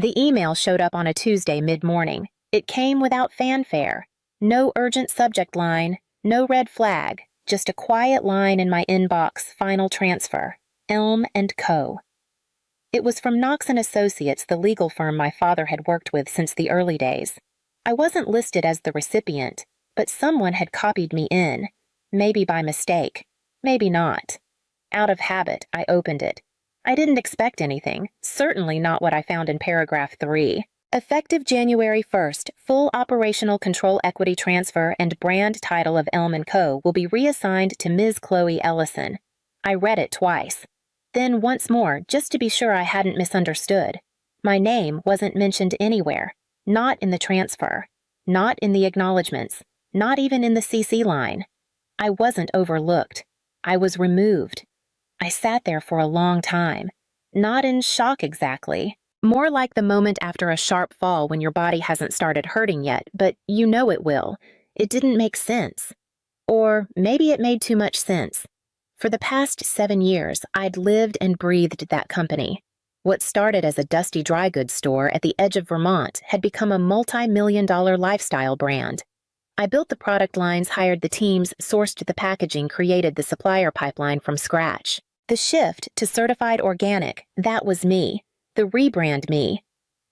The email showed up on a Tuesday mid-morning. It came without fanfare. No urgent subject line, no red flag, just a quiet line in my inbox, final transfer, Elm & Co. It was from Knox & Associates, the legal firm my father had worked with since the early days. I wasn't listed as the recipient, but someone had copied me in, maybe by mistake, maybe not. Out of habit, I opened it. I didn't expect anything, certainly not what I found in paragraph 3. Effective January 1st, full operational control equity transfer and brand title of Elm & Co. will be reassigned to Ms. Chloe Ellison. I read it twice. Then once more, just to be sure I hadn't misunderstood. My name wasn't mentioned anywhere, not in the transfer, not in the acknowledgments, not even in the CC line. I wasn't overlooked. I was removed. I sat there for a long time, not in shock exactly, more like the moment after a sharp fall when your body hasn't started hurting yet, but you know it will. It didn't make sense. Or maybe it made too much sense. For the past 7 years, I'd lived and breathed that company. What started as a dusty dry goods store at the edge of Vermont had become a multi-million-dollar lifestyle brand. I built the product lines, hired the teams, sourced the packaging, created the supplier pipeline from scratch. The shift to certified organic, that was me. The rebrand, me.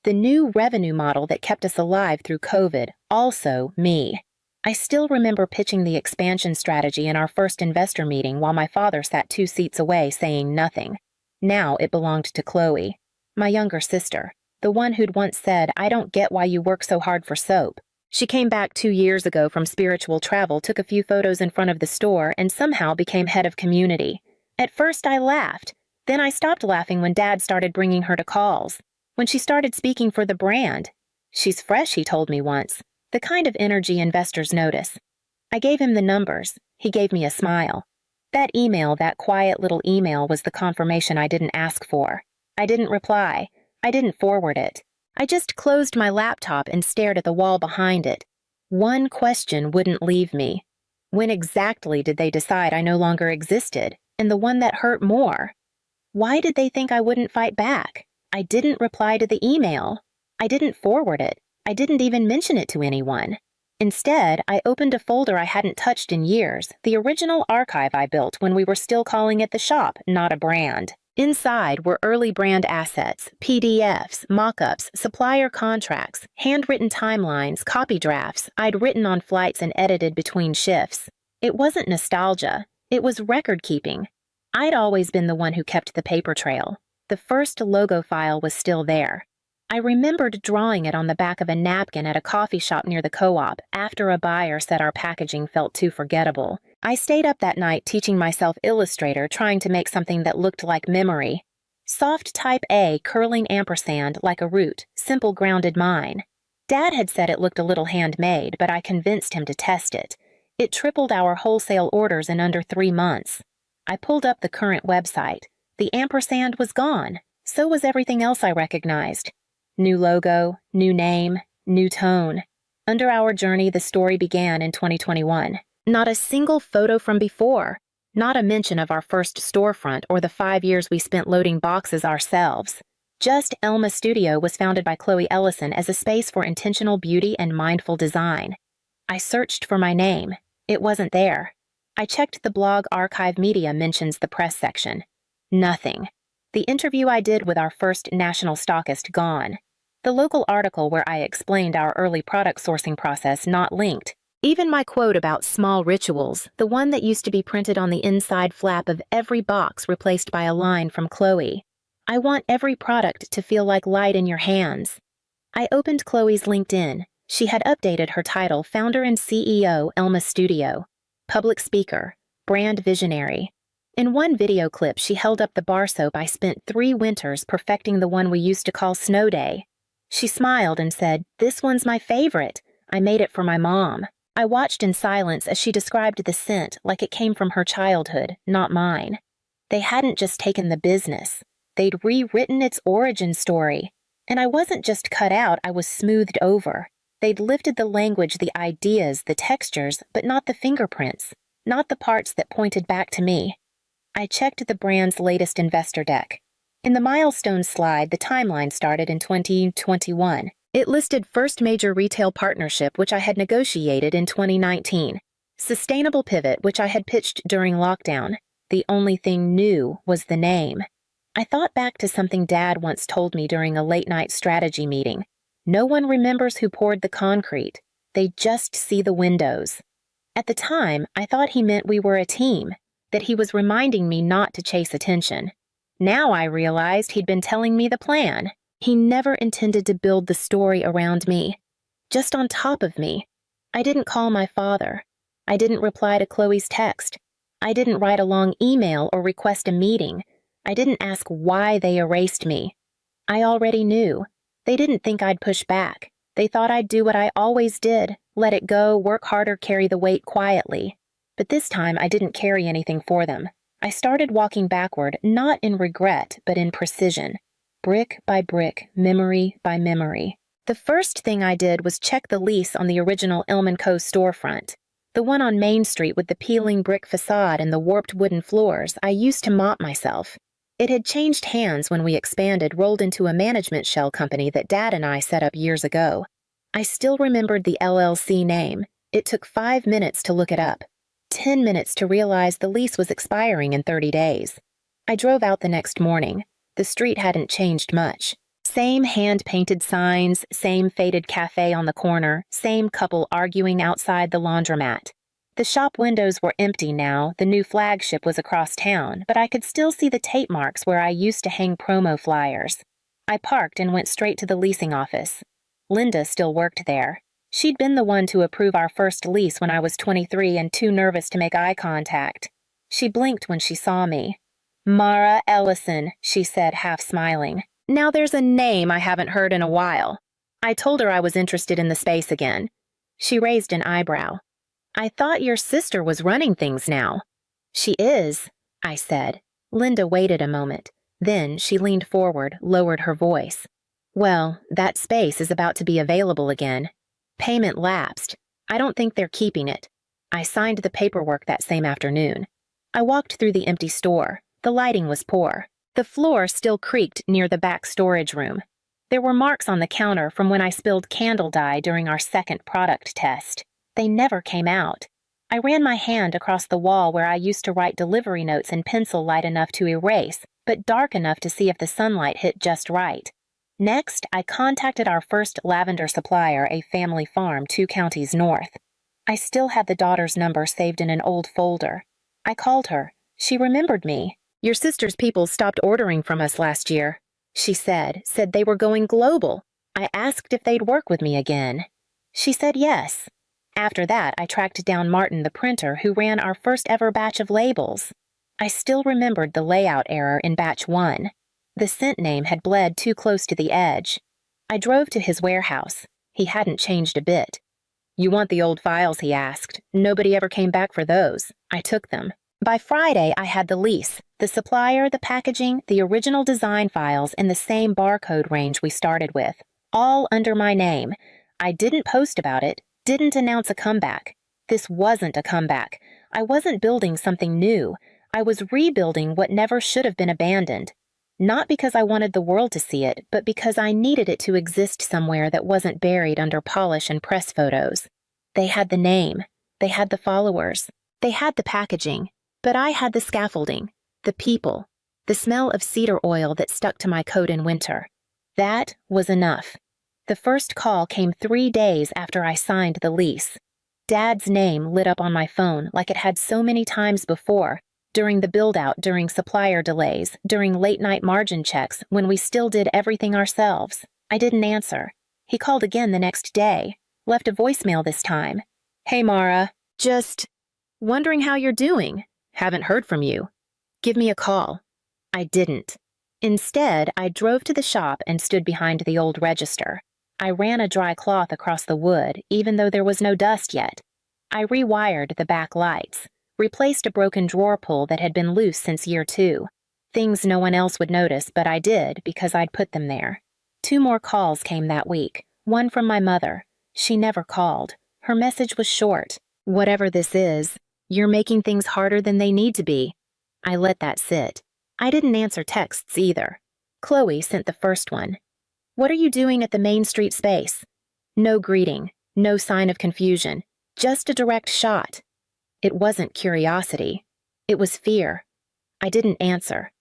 The new revenue model that kept us alive through COVID, also me. I still remember pitching the expansion strategy in our first investor meeting while my father sat 2 seats away saying nothing. Now it belonged to Chloe, my younger sister, the one who'd once said, "I don't get why you work so hard for soap." She came back 2 years ago from spiritual travel, took a few photos in front of the store, and somehow became head of community. At first I laughed. Then I stopped laughing when Dad started bringing her to calls. When she started speaking for the brand. "She's fresh," he told me once. The kind of energy investors notice. I gave him the numbers. He gave me a smile. That email, that quiet little email, was the confirmation I didn't ask for. I didn't reply. I didn't forward it. I just closed my laptop and stared at the wall behind it. One question wouldn't leave me. When exactly did they decide I no longer existed? And the one that hurt more. Why did they think I wouldn't fight back? I didn't reply to the email. I didn't forward it. I didn't even mention it to anyone. Instead, I opened a folder I hadn't touched in years, the original archive I built when we were still calling it the shop, not a brand. Inside were early brand assets, PDFs, mock-ups, supplier contracts, handwritten timelines, copy drafts I'd written on flights and edited between shifts. It wasn't nostalgia. It was record-keeping. I'd always been the one who kept the paper trail. The first logo file was still there. I remembered drawing it on the back of a napkin at a coffee shop near the co-op after a buyer said our packaging felt too forgettable. I stayed up that night teaching myself Illustrator, trying to make something that looked like memory. Soft type A, curling ampersand like a root, simple grounded mine. Dad had said it looked a little handmade, but I convinced him to test it. It tripled our wholesale orders in under 3 months. I pulled up the current website. The ampersand was gone. So was everything else I recognized. New logo, new name, new tone. Under our journey, the story began in 2021. Not a single photo from before. Not a mention of our first storefront or the 5 years we spent loading boxes ourselves. Just Elma Studio was founded by Chloe Ellison as a space for intentional beauty and mindful design. I searched for my name. It wasn't there. I checked the blog archive media mentions the press section. Nothing. The interview I did with our first national stockist gone. The local article where I explained our early product sourcing process not linked. Even my quote about small rituals, the one that used to be printed on the inside flap of every box replaced by a line from Chloe. I want every product to feel like light in your hands. I opened Chloe's LinkedIn. She had updated her title, founder and CEO, Elma Studio. Public speaker, brand visionary. In one video clip, she held up the bar soap I spent 3 winters perfecting, the one we used to call Snow Day. She smiled and said, "This one's my favorite. I made it for my mom." I watched in silence as she described the scent like it came from her childhood, not mine. They hadn't just taken the business. They'd rewritten its origin story. And I wasn't just cut out, I was smoothed over. They'd lifted the language, the ideas, the textures, but not the fingerprints, not the parts that pointed back to me. I checked the brand's latest investor deck. In the milestone slide, the timeline started in 2021. It listed first major retail partnership, which I had negotiated in 2019. Sustainable pivot, which I had pitched during lockdown. The only thing new was the name. I thought back to something Dad once told me during a late-night strategy meeting. No one remembers who poured the concrete. They just see the windows. At the time, I thought he meant we were a team, that he was reminding me not to chase attention. Now I realized he'd been telling me the plan. He never intended to build the story around me, just on top of me. I didn't call my father. I didn't reply to Chloe's text. I didn't write a long email or request a meeting. I didn't ask why they erased me. I already knew. They didn't think I'd push back. They thought I'd do what I always did, let it go, work harder, carry the weight quietly. But this time I didn't carry anything for them. I started walking backward, not in regret, but in precision. Brick by brick, memory by memory. The first thing I did was check the lease on the original Ilman Co. storefront. The one on Main Street with the peeling brick facade and the warped wooden floors I used to mop myself. It had changed hands when we expanded, rolled into a management shell company that Dad and I set up years ago. I still remembered the LLC name. It took 5 minutes to look it up. 10 minutes to realize the lease was expiring in 30 days. I drove out the next morning. The street hadn't changed much. Same hand-painted signs, same faded cafe on the corner, same couple arguing outside the laundromat. The shop windows were empty now, the new flagship was across town, but I could still see the tape marks where I used to hang promo flyers. I parked and went straight to the leasing office. Linda still worked there. She'd been the one to approve our first lease when I was 23 and too nervous to make eye contact. She blinked when she saw me. "Mara Ellison," she said, half smiling. "Now there's a name I haven't heard in a while." I told her I was interested in the space again. She raised an eyebrow. "I thought your sister was running things now." "She is," I said. Linda waited a moment. Then she leaned forward, lowered her voice. "Well, that space is about to be available again. Payment lapsed. I don't think they're keeping it." I signed the paperwork that same afternoon. I walked through the empty store. The lighting was poor. The floor still creaked near the back storage room. There were marks on the counter from when I spilled candle dye during our second product test. They never came out. I ran my hand across the wall where I used to write delivery notes in pencil light enough to erase, but dark enough to see if the sunlight hit just right. Next, I contacted our first lavender supplier, a family farm 2 counties north. I still had the daughter's number saved in an old folder. I called her. She remembered me. "Your sister's people stopped ordering from us last year," she said they were going global. I asked if they'd work with me again. She said yes. After that, I tracked down Martin, the printer, who ran our first ever batch of labels. I still remembered the layout error in batch 1. The scent name had bled too close to the edge. I drove to his warehouse. He hadn't changed a bit. "You want the old files?" he asked. "Nobody ever came back for those." I took them. By Friday, I had the lease, the supplier, the packaging, the original design files in the same barcode range we started with, all under my name. I didn't post about it, didn't announce a comeback. This wasn't a comeback. I wasn't building something new. I was rebuilding what never should have been abandoned. Not because I wanted the world to see it, but because I needed it to exist somewhere that wasn't buried under polish and press photos. They had the name. They had the followers. They had the packaging. But I had the scaffolding, the people, the smell of cedar oil that stuck to my coat in winter. That was enough. The first call came 3 days after I signed the lease. Dad's name lit up on my phone like it had so many times before, during the build-out, during supplier delays, during late-night margin checks when we still did everything ourselves. I didn't answer. He called again the next day, left a voicemail this time. "Hey, Mara, just wondering how you're doing. Haven't heard from you. Give me a call." I didn't. Instead, I drove to the shop and stood behind the old register. I ran a dry cloth across the wood, even though there was no dust yet. I rewired the back lights, replaced a broken drawer pull that had been loose since year 2. Things no one else would notice, but I did because I'd put them there. 2 more calls came that week, one from my mother. She never called. Her message was short. "Whatever this is, you're making things harder than they need to be." I let that sit. I didn't answer texts either. Chloe sent the first one. What are you doing at the Main Street space? No greeting, no sign of confusion, just a direct shot. It wasn't curiosity. It was fear. I didn't answer.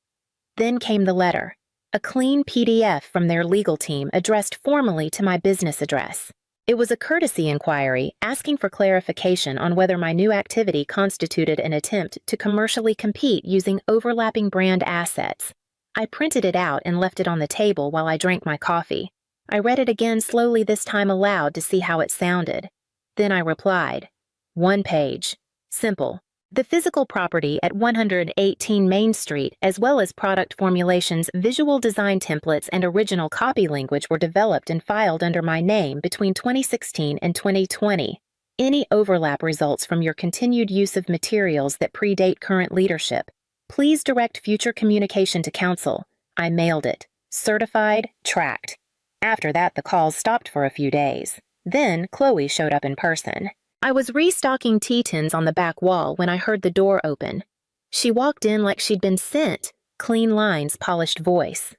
Then came the letter, a clean PDF from their legal team addressed formally to my business address. It was a courtesy inquiry asking for clarification on whether my new activity constituted an attempt to commercially compete using overlapping brand assets. I printed it out and left it on the table while I drank my coffee. I read it again slowly, this time aloud, to see how it sounded. Then I replied. 1 page. Simple. The physical property at 118 Main Street, as well as product formulations, visual design templates, and original copy language were developed and filed under my name between 2016 and 2020. Any overlap results from your continued use of materials that predate current leadership. Please direct future communication to counsel. I mailed it. Certified, tracked. After that, the calls stopped for a few days. Then Chloe showed up in person. I was restocking tea tins on the back wall when I heard the door open. She walked in like she'd been sent, clean lines, polished voice.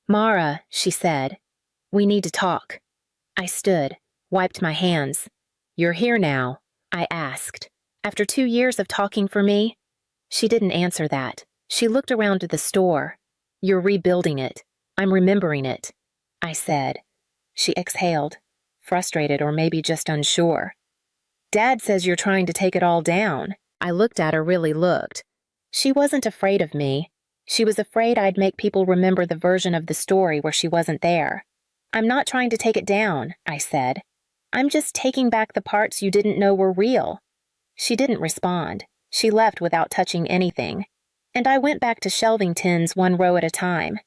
Mara, she said, we need to talk. I stood, wiped my hands. You're here now, I asked. After 2 years of talking for me? She didn't answer that. She looked around the store. You're rebuilding it. I'm remembering it, I said. She exhaled, frustrated or maybe just unsure. Dad says you're trying to take it all down. I looked at her, really looked. She wasn't afraid of me. She was afraid I'd make people remember the version of the story where she wasn't there. I'm not trying to take it down, I said. I'm just taking back the parts you didn't know were real. She didn't respond. She left without touching anything. And I went back to shelving tins 1 row at a time.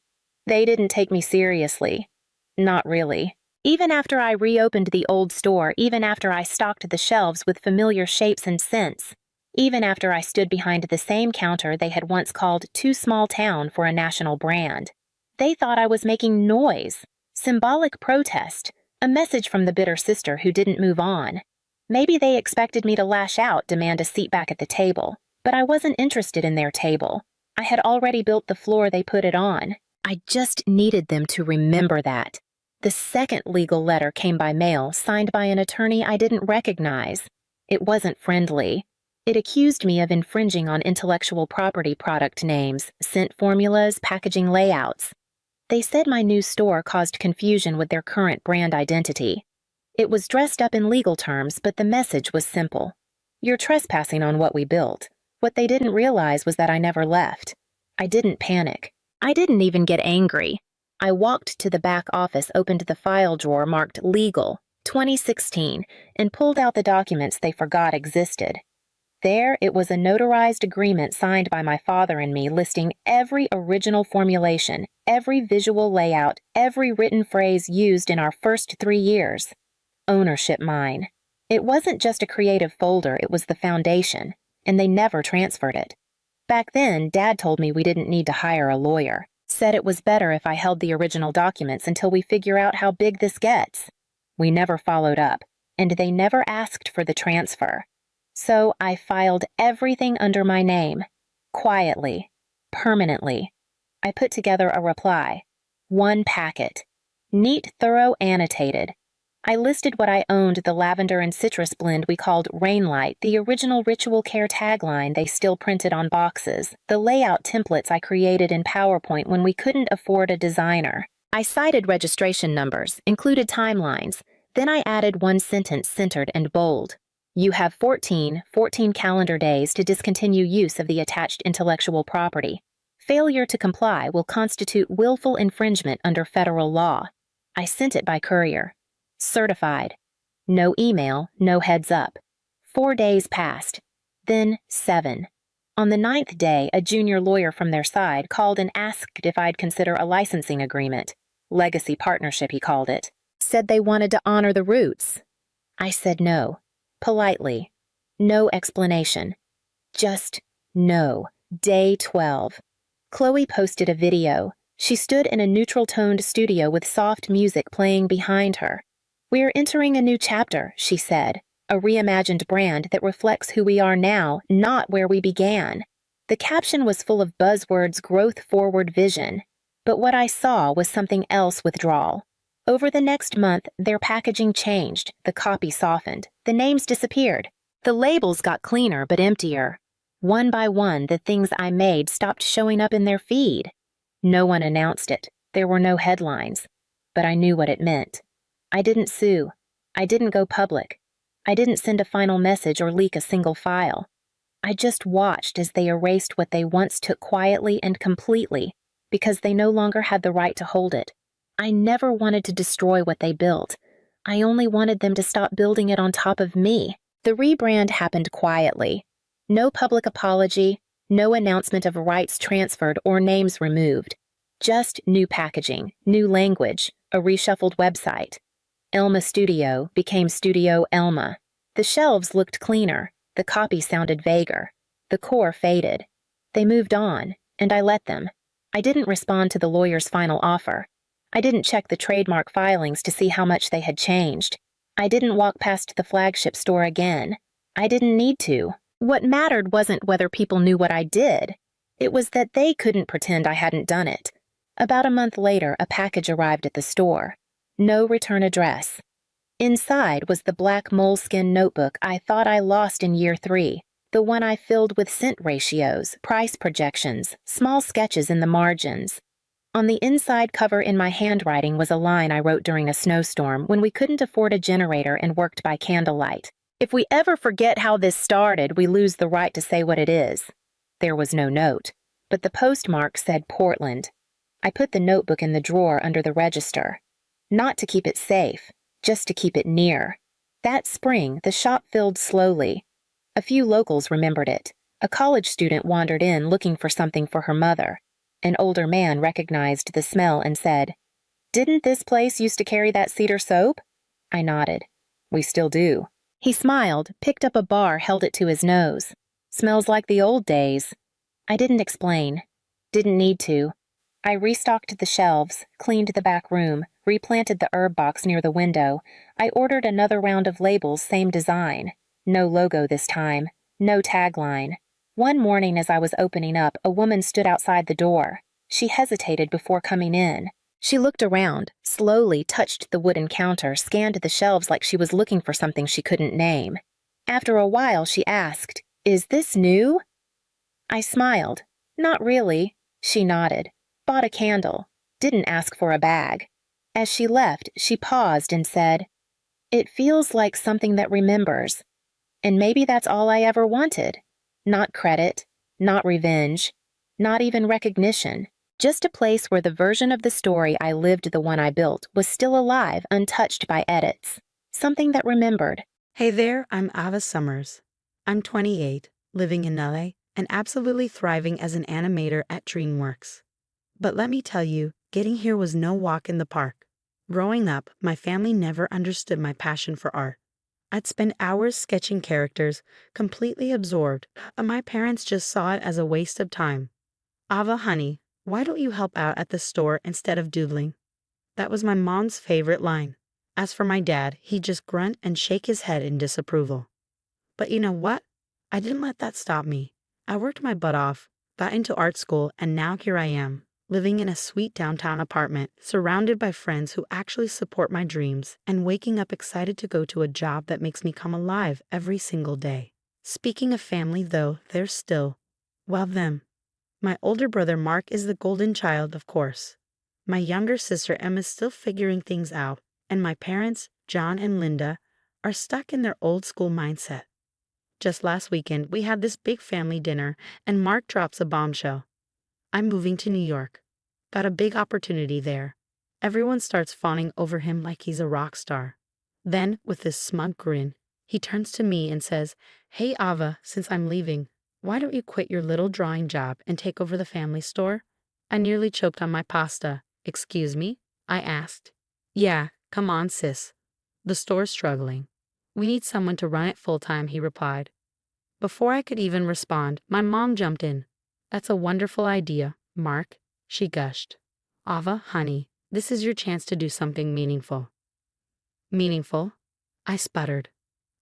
They didn't take me seriously. Not really. Even after I reopened the old store, even after I stocked the shelves with familiar shapes and scents, even after I stood behind the same counter they had once called too small town for a national brand, they thought I was making noise, symbolic protest, a message from the bitter sister who didn't move on. Maybe they expected me to lash out, demand a seat back at the table, but I wasn't interested in their table. I had already built the floor they put it on. I just needed them to remember that. The second legal letter came by mail, signed by an attorney I didn't recognize. It wasn't friendly. It accused me of infringing on intellectual property product names, scent formulas, packaging layouts. They said my new store caused confusion with their current brand identity. It was dressed up in legal terms, but the message was simple. You're trespassing on what we built. What they didn't realize was that I never left. I didn't panic. I didn't even get angry. I walked to the back office, opened the file drawer marked Legal, 2016, and pulled out the documents they forgot existed. There, it was a notarized agreement signed by my father and me listing every original formulation, every visual layout, every written phrase used in our first 3 years. Ownership mine. It wasn't just a creative folder, it was the foundation, and they never transferred it. Back then, Dad told me we didn't need to hire a lawyer. Said it was better if I held the original documents until we figure out how big this gets. We never followed up, and they never asked for the transfer. So I filed everything under my name, quietly, permanently. I put together a reply. 1 packet. Neat, thorough, annotated. I listed what I owned, the lavender and citrus blend we called Rainlight, the original Ritual Care tagline they still printed on boxes, the layout templates I created in PowerPoint when we couldn't afford a designer. I cited registration numbers, included timelines, then I added 1 sentence centered and bold. You have 14 calendar days to discontinue use of the attached intellectual property. Failure to comply will constitute willful infringement under federal law. I sent it by courier. Certified. No email, no heads up. 4 days passed. Then 7. On the 9th day, a junior lawyer from their side called and asked if I'd consider a licensing agreement. Legacy partnership, he called it. Said they wanted to honor the roots. I said no. Politely. No explanation. Just no. Day 12. Chloe posted a video. She stood in a neutral-toned studio with soft music playing behind her. We're entering a new chapter, she said, a reimagined brand that reflects who we are now, not where we began. The caption was full of buzzwords, growth-forward vision. But what I saw was something else withdrawal. Over the next month, their packaging changed, the copy softened, the names disappeared. The labels got cleaner but emptier. One by one, the things I made stopped showing up in their feed. No one announced it. There were no headlines. But I knew what it meant. I didn't sue. I didn't go public. I didn't send a final message or leak a single file. I just watched as they erased what they once took quietly and completely, because they no longer had the right to hold it. I never wanted to destroy what they built. I only wanted them to stop building it on top of me. The rebrand happened quietly. No public apology, no announcement of rights transferred or names removed. Just new packaging, new language, a reshuffled website. Elma Studio became Studio Elma. The shelves looked cleaner, the copy sounded vaguer. The core faded. They moved on, and I let them. I didn't respond to the lawyer's final offer. I didn't check the trademark filings to see how much they had changed. I didn't walk past the flagship store again. I didn't need to. What mattered wasn't whether people knew what I did. It was that they couldn't pretend I hadn't done it. About a month later, a package arrived at the store. No return address. Inside was the black moleskin notebook I thought I lost in year 3, the one I filled with scent ratios, price projections, small sketches in the margins. On the inside cover in my handwriting was a line I wrote during a snowstorm when we couldn't afford a generator and worked by candlelight. If we ever forget how this started, we lose the right to say what it is. There was no note, but the postmark said Portland. I put the notebook in the drawer under the register. Not to keep it safe, just to keep it near. That spring, the shop filled slowly. A few locals remembered it. A college student wandered in looking for something for her mother. An older man recognized the smell and said, "Didn't this place used to carry that cedar soap?" I nodded. "We still do." He smiled, picked up a bar, held it to his nose. "Smells like the old days." I didn't explain. Didn't need to. I restocked the shelves, cleaned the back room, replanted the herb box near the window. I ordered another round of labels, same design. No logo this time. No tagline. One morning as I was opening up, a woman stood outside the door. She hesitated before coming in. She looked around, slowly touched the wooden counter, scanned the shelves like she was looking for something she couldn't name. After a while, she asked, "Is this new?" I smiled. "Not really." She nodded. "Bought a candle. Didn't ask for a bag." As she left, she paused and said, "It feels like something that remembers. And maybe that's all I ever wanted. Not credit, not revenge, not even recognition. Just a place where the version of the story I lived, the one I built, was still alive, untouched by edits. Something that remembered." Hey there, I'm Ava Summers. I'm 28, living in LA, and absolutely thriving as an animator at DreamWorks. But let me tell you, getting here was no walk in the park. Growing up, my family never understood my passion for art. I'd spend hours sketching characters, completely absorbed, but my parents just saw it as a waste of time. "Ava, honey, why don't you help out at the store instead of doodling?" That was my mom's favorite line. As for my dad, he'd just grunt and shake his head in disapproval. But you know what? I didn't let that stop me. I worked my butt off, got into art school, and now here I am, living in a sweet downtown apartment, surrounded by friends who actually support my dreams, and waking up excited to go to a job that makes me come alive every single day. Speaking of family, though, there's still, well, them. My older brother Mark is the golden child, of course. My younger sister Emma's still figuring things out, and my parents, John and Linda, are stuck in their old school mindset. Just last weekend, we had this big family dinner, and Mark drops a bombshell. "I'm moving to New York. Got a big opportunity there." Everyone starts fawning over him like he's a rock star. Then, with this smug grin, he turns to me and says, "Hey Ava, since I'm leaving, why don't you quit your little drawing job and take over the family store?" I nearly choked on my pasta. "Excuse me?" I asked. "Yeah, come on, sis. The store's struggling. We need someone to run it full-time," he replied. Before I could even respond, my mom jumped in. "That's a wonderful idea, Mark," she gushed. "Ava, honey, this is your chance to do something meaningful." "Meaningful?" I sputtered.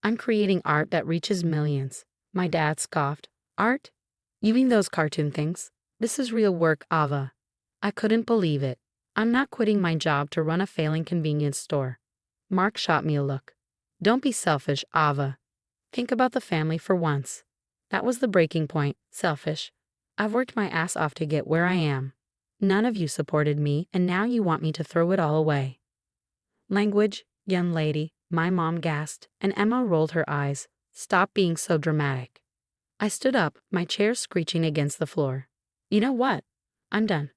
"I'm creating art that reaches millions." My dad scoffed. "Art? You mean those cartoon things? This is real work, Ava. I couldn't believe it. I'm not quitting my job to run a failing convenience store. Mark shot me a look. Don't be selfish, Ava. Think about the family for once. That was the breaking point, selfish. I've worked my ass off to get where I am. None of you supported me, and now you want me to throw it all away. Language, young lady, my mom gasped, and Emma rolled her eyes. Stop being so dramatic. I stood up, my chair screeching against the floor. You know what? I'm done.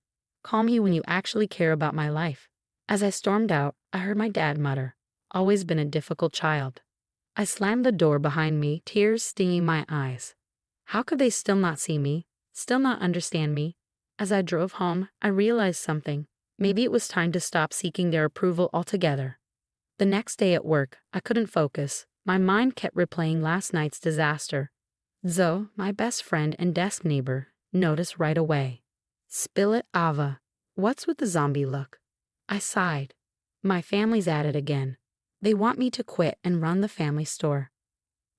Call me when you actually care about my life. As I stormed out, I heard my dad mutter, always been a difficult child. I slammed the door behind me, tears stinging my eyes. How could they still not see me, still not understand me? As I drove home, I realized something. Maybe it was time to stop seeking their approval altogether. The next day at work, I couldn't focus. My mind kept replaying last night's disaster. Zoe, my best friend and desk neighbor, noticed right away. Spill it, Ava. What's with the zombie look? I sighed. My family's at it again. They want me to quit and run the family store.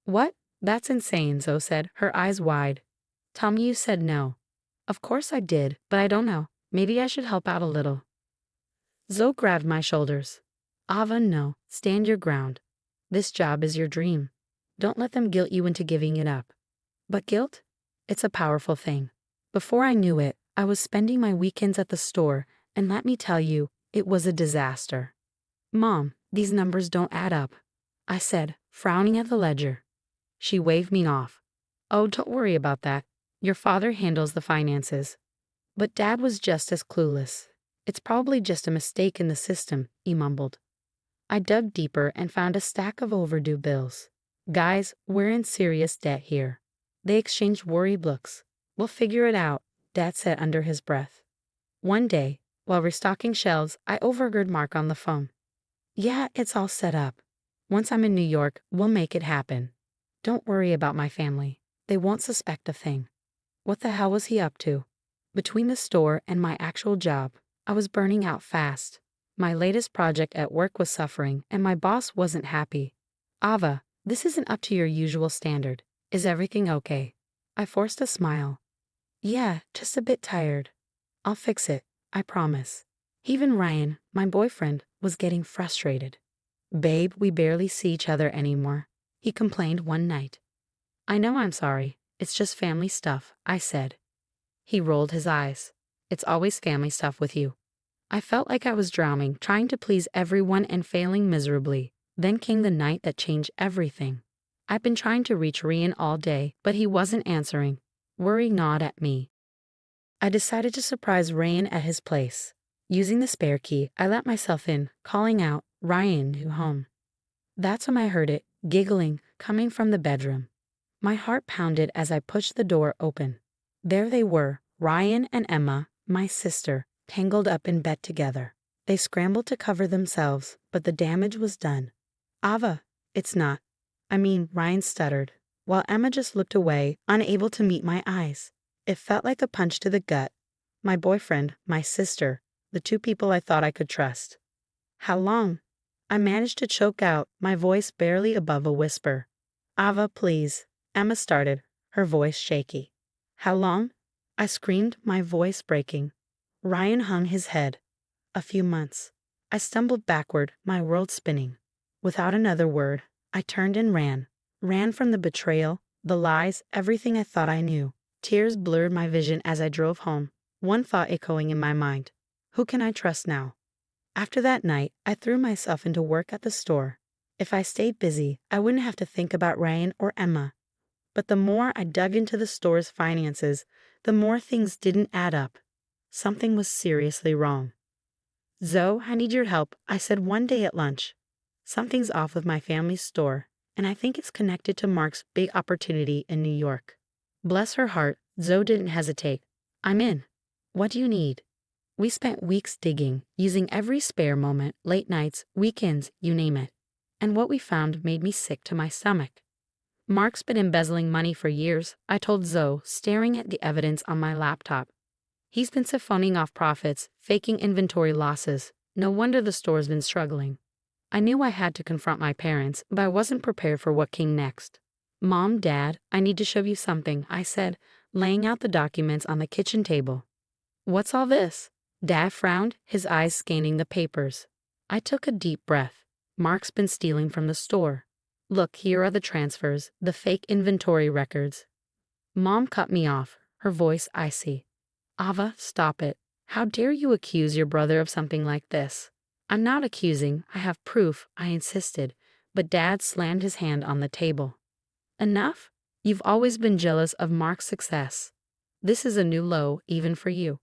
What? That's insane, Zoe said, her eyes wide. Tell me you said no. Of course I did, but I don't know. Maybe I should help out a little. Zoe grabbed my shoulders. Ava, no. Stand your ground. This job is your dream. Don't let them guilt you into giving it up. But guilt? It's a powerful thing. Before I knew it, I was spending my weekends at the store, and let me tell you, it was a disaster. Mom, these numbers don't add up, I said, frowning at the ledger. She waved me off. Oh, don't worry about that. Your father handles the finances. But Dad was just as clueless. It's probably just a mistake in the system, he mumbled. I dug deeper and found a stack of overdue bills. Guys, we're in serious debt here. They exchanged worried looks. We'll figure it out, Dad said under his breath. One day, while restocking shelves, I overheard Mark on the phone. Yeah, it's all set up. Once I'm in New York, we'll make it happen. Don't worry about my family. They won't suspect a thing. What the hell was he up to? Between the store and my actual job, I was burning out fast. My latest project at work was suffering, and my boss wasn't happy. Ava, this isn't up to your usual standard. Is everything okay? I forced a smile. Yeah, just a bit tired. I'll fix it, I promise. Even Ryan, my boyfriend, was getting frustrated. Babe, we barely see each other anymore, he complained one night. I know I'm sorry. It's just family stuff, I said. He rolled his eyes. It's always family stuff with you. I felt like I was drowning, trying to please everyone and failing miserably. Then came the night that changed everything. I'd been trying to reach Ryan all day, but he wasn't answering. Worry gnawed at me. I decided to surprise Ryan at his place. Using the spare key, I let myself in, calling out, Ryan, you home? That's when I heard it, giggling, coming from the bedroom. My heart pounded as I pushed the door open. There they were, Ryan and Emma, my sister, tangled up in bed together. They scrambled to cover themselves, but the damage was done. Ava, it's not. Ryan stuttered, while Emma just looked away, unable to meet my eyes. It felt like a punch to the gut. My boyfriend, my sister, the two people I thought I could trust. How long? I managed to choke out, my voice barely above a whisper. Ava, please. Emma started, her voice shaky. How long? I screamed, my voice breaking. Ryan hung his head. A few months. I stumbled backward, my world spinning. Without another word, I turned and ran. Ran from the betrayal, the lies, everything I thought I knew. Tears blurred my vision as I drove home, one thought echoing in my mind. Who can I trust now? After that night, I threw myself into work at the store. If I stayed busy, I wouldn't have to think about Ryan or Emma. But the more I dug into the store's finances, the more things didn't add up. Something was seriously wrong. Zoe, I need your help, I said one day at lunch. Something's off with my family's store, and I think it's connected to Mark's big opportunity in New York. Bless her heart, Zoe didn't hesitate. I'm in. What do you need? We spent weeks digging, using every spare moment, late nights, weekends, you name it. And what we found made me sick to my stomach. Mark's been embezzling money for years, I told Zoe, staring at the evidence on my laptop. He's been siphoning off profits, faking inventory losses. No wonder the store's been struggling. I knew I had to confront my parents, but I wasn't prepared for what came next. Mom, Dad, I need to show you something, I said, laying out the documents on the kitchen table. What's all this? Dad frowned, his eyes scanning the papers. I took a deep breath. Mark's been stealing from the store. Look, here are the transfers, the fake inventory records. Mom cut me off, her voice icy. Ava, stop it. How dare you accuse your brother of something like this? I'm not accusing, I have proof, I insisted, but Dad slammed his hand on the table. Enough? You've always been jealous of Mark's success. This is a new low, even for you.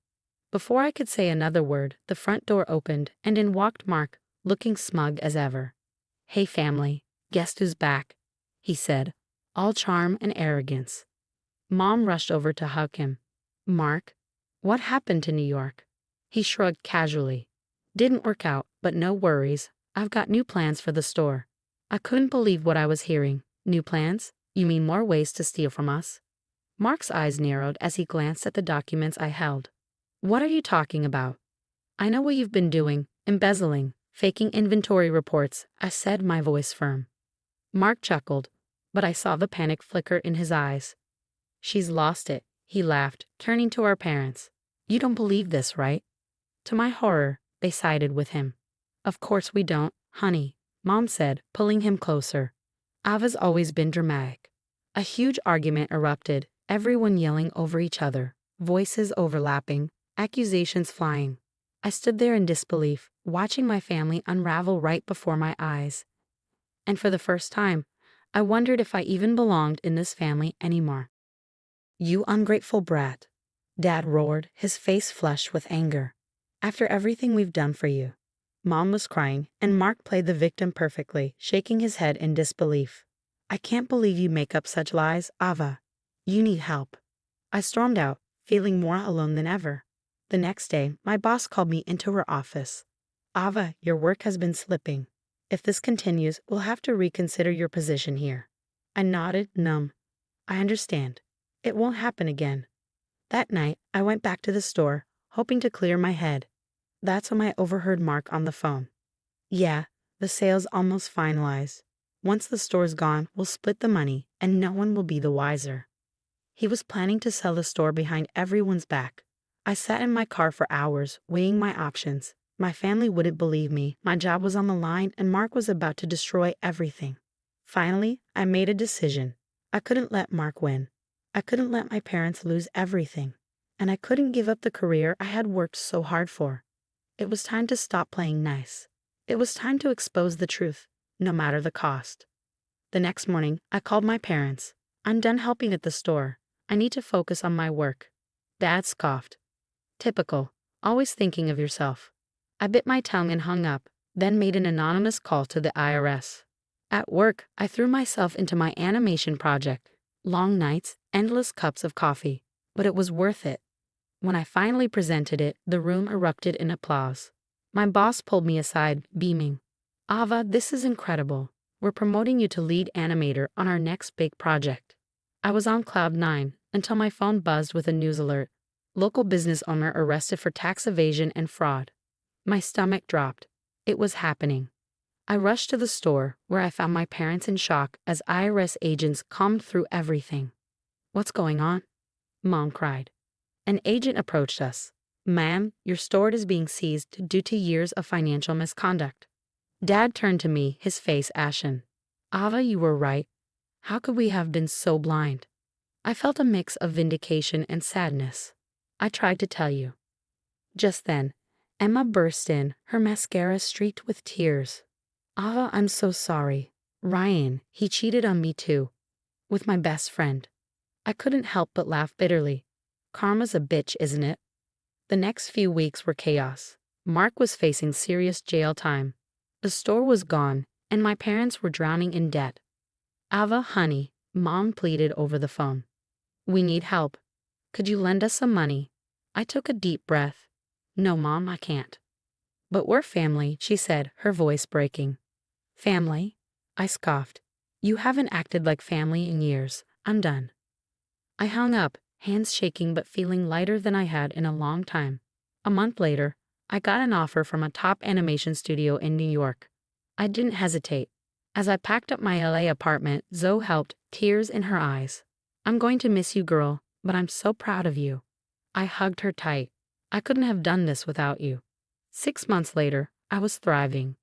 Before I could say another word, the front door opened, and in walked Mark, looking smug as ever. Hey family, guess who's back? He said, all charm and arrogance. Mom rushed over to hug him. Mark, what happened to New York? He shrugged casually. Didn't work out, but no worries. I've got new plans for the store. I couldn't believe what I was hearing. New plans? You mean more ways to steal from us? Mark's eyes narrowed as he glanced at the documents I held. What are you talking about? I know what you've been doing, embezzling, faking inventory reports, I said, my voice firm. Mark chuckled, but I saw the panic flicker in his eyes. She's lost it, he laughed, turning to our parents. You don't believe this, right? To my horror, they sided with him. Of course we don't, honey, Mom said, pulling him closer. Ava's always been dramatic. A huge argument erupted, everyone yelling over each other, voices overlapping, accusations flying. I stood there in disbelief, watching my family unravel right before my eyes. And for the first time, I wondered if I even belonged in this family anymore. You ungrateful brat, Dad roared, his face flushed with anger. After everything we've done for you. Mom was crying, and Mark played the victim perfectly, shaking his head in disbelief. I can't believe you make up such lies, Ava. You need help. I stormed out, feeling more alone than ever. The next day, my boss called me into her office. Ava, your work has been slipping. If this continues, we'll have to reconsider your position here. I nodded, numb. I understand. It won't happen again. That night, I went back to the store, hoping to clear my head. That's when I overheard Mark on the phone. Yeah, the sale's almost finalized. Once the store's gone, we'll split the money, and no one will be the wiser. He was planning to sell the store behind everyone's back. I sat in my car for hours, weighing my options. My family wouldn't believe me, my job was on the line, and Mark was about to destroy everything. Finally, I made a decision. I couldn't let Mark win. I couldn't let my parents lose everything. And I couldn't give up the career I had worked so hard for. It was time to stop playing nice. It was time to expose the truth, no matter the cost. The next morning, I called my parents. I'm done helping at the store. I need to focus on my work. Dad scoffed. Typical, always thinking of yourself. I bit my tongue and hung up, then made an anonymous call to the IRS. At work, I threw myself into my animation project. Long nights, endless cups of coffee. But it was worth it. When I finally presented it, the room erupted in applause. My boss pulled me aside, beaming. Ava, this is incredible. We're promoting you to lead animator on our next big project. I was on cloud 9 until my phone buzzed with a news alert. Local business owner arrested for tax evasion and fraud. My stomach dropped. It was happening. I rushed to the store, where I found my parents in shock as IRS agents combed through everything. What's going on? Mom cried. An agent approached us. Ma'am, your store is being seized due to years of financial misconduct. Dad turned to me, his face ashen. Ava, you were right. How could we have been so blind? I felt a mix of vindication and sadness. I tried to tell you. Just then, Emma burst in, her mascara streaked with tears. Ava, I'm so sorry. Ryan, he cheated on me too. With my best friend. I couldn't help but laugh bitterly. Karma's a bitch, isn't it? The next few weeks were chaos. Mark was facing serious jail time. The store was gone, and my parents were drowning in debt. Ava, honey, Mom pleaded over the phone. We need help. Could you lend us some money? I took a deep breath. No, Mom, I can't. But we're family, she said, her voice breaking. Family? I scoffed. You haven't acted like family in years. I'm done. I hung up, hands shaking but feeling lighter than I had in a long time. A month later, I got an offer from a top animation studio in New York. I didn't hesitate. As I packed up my LA apartment, Zoe helped, tears in her eyes. I'm going to miss you, girl, but I'm so proud of you. I hugged her tight. I couldn't have done this without you. 6 months later, I was thriving.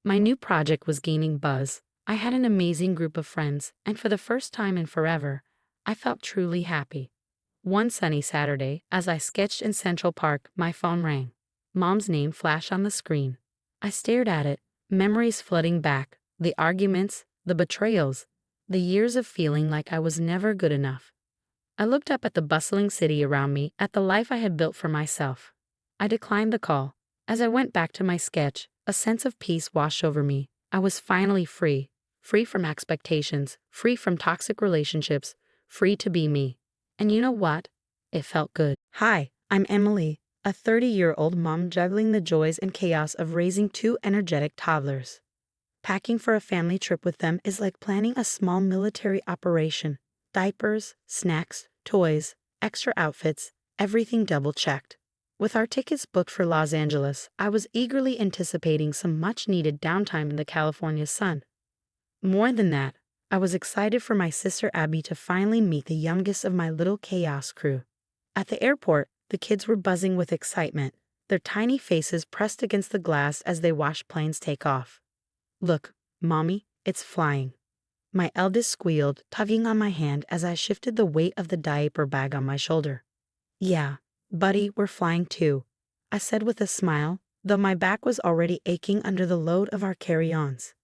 My new project was gaining buzz. I had an amazing group of friends, and for the first time in forever, I felt truly happy. One sunny Saturday, as I sketched in Central Park, my phone rang. Mom's name flashed on the screen. I stared at it, memories flooding back, the arguments, the betrayals, the years of feeling like I was never good enough. I looked up at the bustling city around me, at the life I had built for myself. I declined the call. As I went back to my sketch, a sense of peace washed over me. I was finally free. Free from expectations, free from toxic relationships, free to be me. And you know what? It felt good. Hi, I'm Emily, a 30-year-old mom juggling the joys and chaos of raising two energetic toddlers. Packing for a family trip with them is like planning a small military operation. Diapers, snacks, toys, extra outfits, everything double-checked. With our tickets booked for Los Angeles, I was eagerly anticipating some much-needed downtime in the California sun. More than that, I was excited for my sister Abby to finally meet the youngest of my little chaos crew. At the airport, the kids were buzzing with excitement, their tiny faces pressed against the glass as they watched planes take off. "Look, Mommy, it's flying." My eldest squealed, tugging on my hand as I shifted the weight of the diaper bag on my shoulder. "Yeah, buddy, we're flying too," I said with a smile, though my back was already aching under the load of our carry-ons.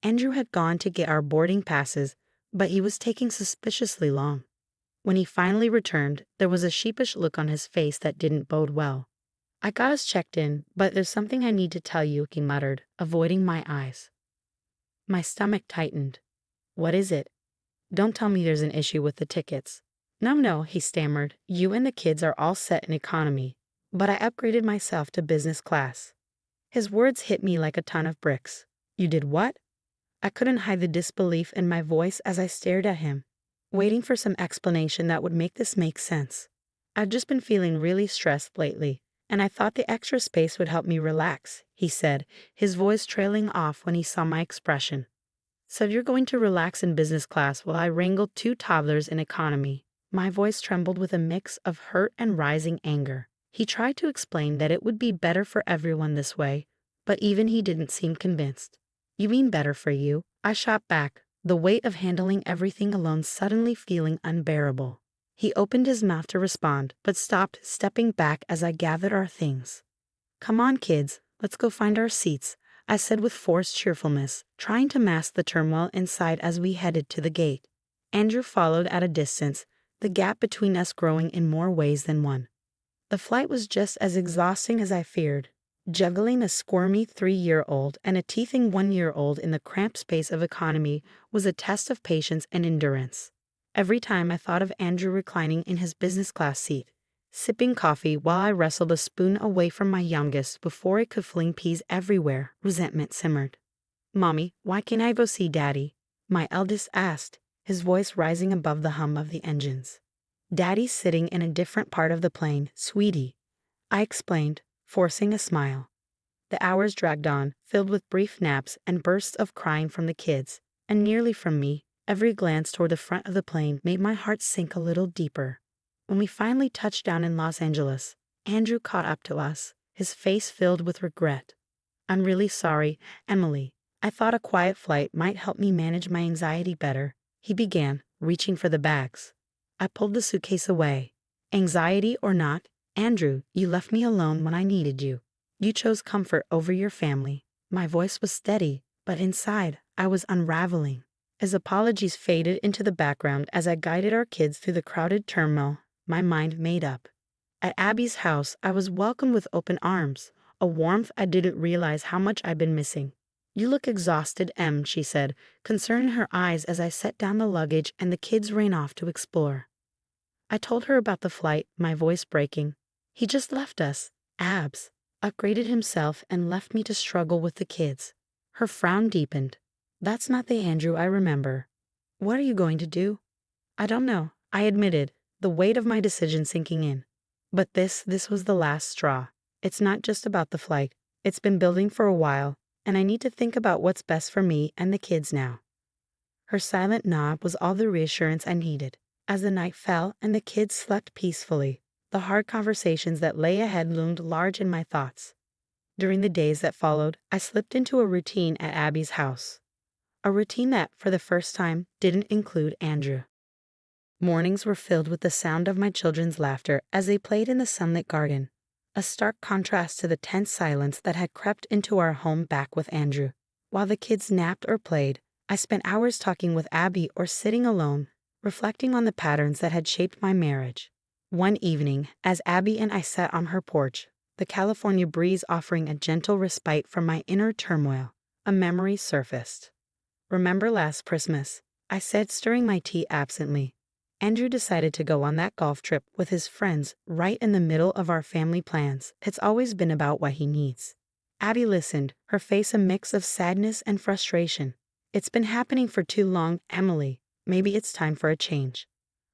Andrew had gone to get our boarding passes, but he was taking suspiciously long. When he finally returned, there was a sheepish look on his face that didn't bode well. "I got us checked in, but there's something I need to tell you," he muttered, avoiding my eyes. My stomach tightened. "What is it? Don't tell me there's an issue with the tickets." No, he stammered. "You and the kids are all set in economy, but I upgraded myself to business class." His words hit me like a ton of bricks. "You did what?" I couldn't hide the disbelief in my voice as I stared at him, waiting for some explanation that would make this make sense. I'd just been feeling really stressed lately, and I thought the extra space would help me relax, he said, his voice trailing off when he saw my expression. "So you're going to relax in business class while I wrangle two toddlers in economy." My voice trembled with a mix of hurt and rising anger. He tried to explain that it would be better for everyone this way, but even he didn't seem convinced. "You mean better for you?" I shot back, the weight of handling everything alone suddenly feeling unbearable. He opened his mouth to respond, but stopped, stepping back as I gathered our things. "Come on, kids, let's go find our seats," I said with forced cheerfulness, trying to mask the turmoil inside as we headed to the gate. Andrew followed at a distance, the gap between us growing in more ways than one. The flight was just as exhausting as I feared. Juggling a squirmy 3-year-old and a teething 1-year-old in the cramped space of economy was a test of patience and endurance. Every time I thought of Andrew reclining in his business class seat, sipping coffee while I wrestled a spoon away from my youngest before it could fling peas everywhere, resentment simmered. "Mommy, why can't I go see Daddy?" my eldest asked, his voice rising above the hum of the engines. "Daddy's sitting in a different part of the plane, sweetie," I explained, forcing a smile. The hours dragged on, filled with brief naps and bursts of crying from the kids, and nearly from me. Every glance toward the front of the plane made my heart sink a little deeper. When we finally touched down in Los Angeles, Andrew caught up to us, his face filled with regret. "I'm really sorry, Emily. I thought a quiet flight might help me manage my anxiety better," he began, reaching for the bags. I pulled the suitcase away. "Anxiety or not, Andrew, you left me alone when I needed you. You chose comfort over your family." My voice was steady, but inside, I was unraveling. His apologies faded into the background as I guided our kids through the crowded turmoil, my mind made up. At Abby's house, I was welcomed with open arms, a warmth I didn't realize how much I'd been missing. "You look exhausted, Em," she said, concern in her eyes as I set down the luggage and the kids ran off to explore. I told her about the flight, my voice breaking. "He just left us. Abs upgraded himself and left me to struggle with the kids." Her frown deepened. "That's not the Andrew I remember." "What are you going to do?" "I don't know," I admitted, the weight of my decision sinking in. But this was the last straw. It's not just about the flight. It's been building for a while, and I need to think about what's best for me and the kids now. Her silent nod was all the reassurance I needed. As the night fell and the kids slept peacefully, The hard conversations that lay ahead loomed large in my thoughts. During the days that followed, I slipped into a routine at Abby's house. A routine that, for the first time, didn't include Andrew. Mornings were filled with the sound of my children's laughter as they played in the sunlit garden, a stark contrast to the tense silence that had crept into our home back with Andrew. While the kids napped or played, I spent hours talking with Abby or sitting alone, reflecting on the patterns that had shaped my marriage. One evening, as Abby and I sat on her porch, the California breeze offering a gentle respite from my inner turmoil, a memory surfaced. "Remember last Christmas?" I said, stirring my tea absently. "Andrew decided to go on that golf trip with his friends right in the middle of our family plans. It's always been about what he needs." Abby listened, her face a mix of sadness and frustration. "It's been happening for too long, Emily. Maybe it's time for a change."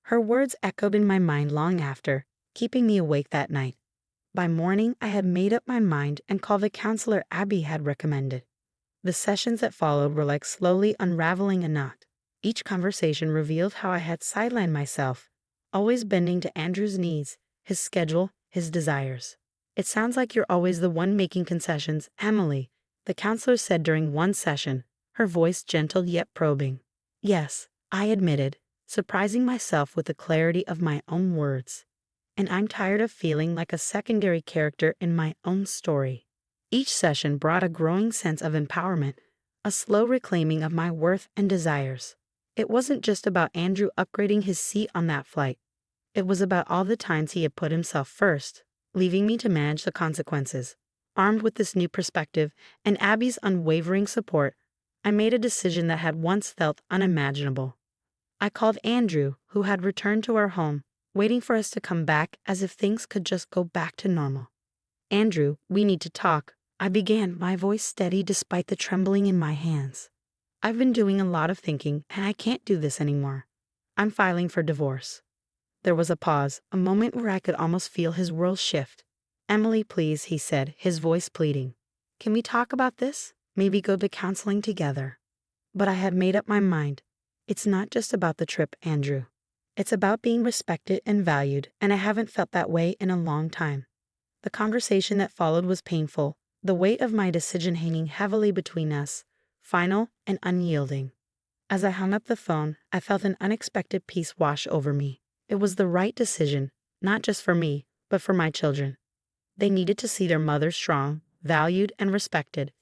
Her words echoed in my mind long after, keeping me awake that night. By morning, I had made up my mind and called the counselor Abby had recommended. The sessions that followed were like slowly unraveling a knot. Each conversation revealed how I had sidelined myself, always bending to Andrew's needs, his schedule, his desires. "It sounds like you're always the one making concessions, Emily," the counselor said during one session, her voice gentle yet probing. "Yes," I admitted, surprising myself with the clarity of my own words. "And I'm tired of feeling like a secondary character in my own story." Each session brought a growing sense of empowerment, a slow reclaiming of my worth and desires. It wasn't just about Andrew upgrading his seat on that flight. It was about all the times he had put himself first, leaving me to manage the consequences. Armed with this new perspective and Abby's unwavering support, I made a decision that had once felt unimaginable. I called Andrew, who had returned to our home, waiting for us to come back as if things could just go back to normal. "Andrew, we need to talk," I began, my voice steady despite the trembling in my hands. "I've been doing a lot of thinking, and I can't do this anymore. I'm filing for divorce." There was a pause, a moment where I could almost feel his world shift. "Emily, please," he said, his voice pleading. "Can we talk about this? Maybe go to counseling together." But I had made up my mind. It's not just about the trip, Andrew. It's about being respected and valued, and I haven't felt that way in a long time. The conversation that followed was painful, the weight of my decision hanging heavily between us, final and unyielding. As I hung up the phone, I felt an unexpected peace wash over me. It was the right decision, not just for me, but for my children. They needed to see their mother strong, valued, and respected,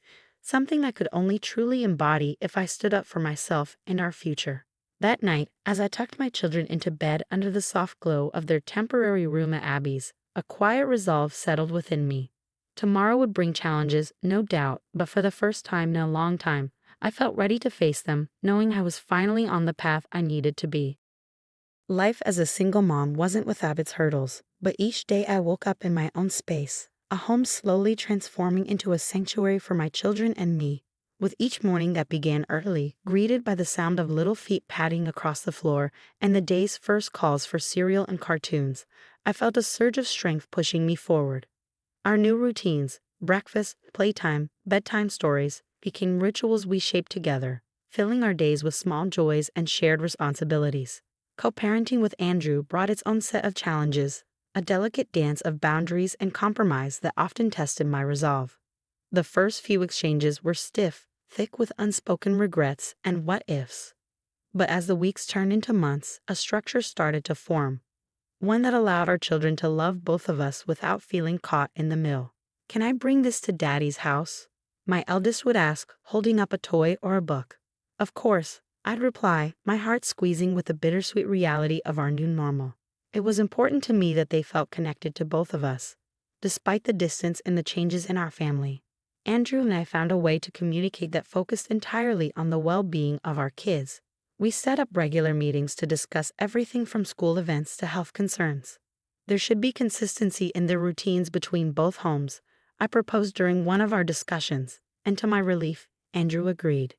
something I could only truly embody if I stood up for myself and our future. That night, as I tucked my children into bed under the soft glow of their temporary room at Abby's, a quiet resolve settled within me. Tomorrow would bring challenges, no doubt, but for the first time in a long time, I felt ready to face them, knowing I was finally on the path I needed to be. Life as a single mom wasn't without its hurdles, but each day I woke up in my own space, a home slowly transforming into a sanctuary for my children and me. With each morning that began early, greeted by the sound of little feet padding across the floor and the day's first calls for cereal and cartoons, I felt a surge of strength pushing me forward. Our new routines, breakfast, playtime, bedtime stories, became rituals we shaped together, filling our days with small joys and shared responsibilities. Co-parenting with Andrew brought its own set of challenges, a delicate dance of boundaries and compromise that often tested my resolve. The first few exchanges were stiff, thick with unspoken regrets and what-ifs. But as the weeks turned into months, a structure started to form, one that allowed our children to love both of us without feeling caught in the middle. "Can I bring this to Daddy's house?" my eldest would ask, holding up a toy or a book. "Of course," I'd reply, my heart squeezing with the bittersweet reality of our new normal. It was important to me that they felt connected to both of us, despite the distance and the changes in our family. Andrew and I found a way to communicate that focused entirely on the well-being of our kids. We set up regular meetings to discuss everything from school events to health concerns. There should be consistency in the routines between both homes, I proposed during one of our discussions, and to my relief, Andrew agreed.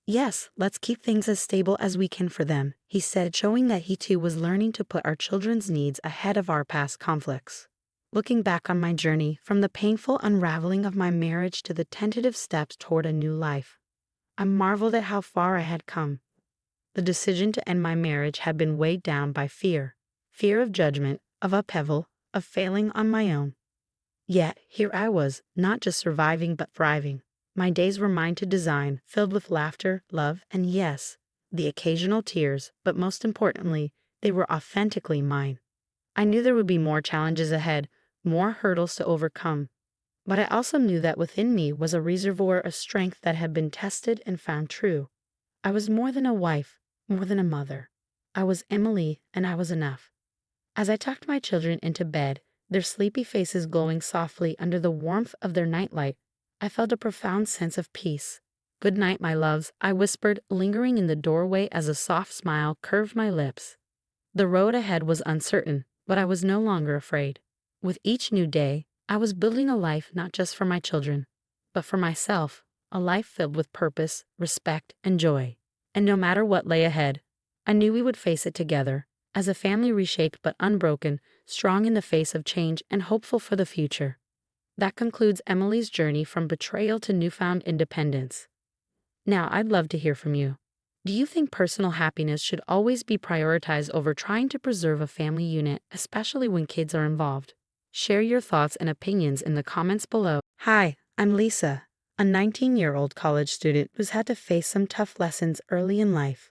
"Yes, let's keep things as stable as we can for them," he said, showing that he too was learning to put our children's needs ahead of our past conflicts. Looking back on my journey, from the painful unraveling of my marriage to the tentative steps toward a new life, I marveled at how far I had come. The decision to end my marriage had been weighed down by fear of judgment, of upheaval, of failing on my own. Yet, here I was, not just surviving but thriving. My days were mine to design, filled with laughter, love, and yes, the occasional tears, but most importantly, they were authentically mine. I knew there would be more challenges ahead, more hurdles to overcome, but I also knew that within me was a reservoir of strength that had been tested and found true. I was more than a wife, more than a mother. I was Emily, and I was enough. As I tucked my children into bed, their sleepy faces glowing softly under the warmth of their nightlight, I felt a profound sense of peace. "Good night, my loves," I whispered, lingering in the doorway as a soft smile curved my lips. The road ahead was uncertain, but I was no longer afraid. With each new day, I was building a life not just for my children, but for myself, a life filled with purpose, respect, and joy. And no matter what lay ahead, I knew we would face it together, as a family reshaped but unbroken, strong in the face of change and hopeful for the future. That concludes Emily's journey from betrayal to newfound independence. Now, I'd love to hear from you. Do you think personal happiness should always be prioritized over trying to preserve a family unit, especially when kids are involved? Share your thoughts and opinions in the comments below. Hi, I'm Lisa, a 19-year-old college student who's had to face some tough lessons early in life.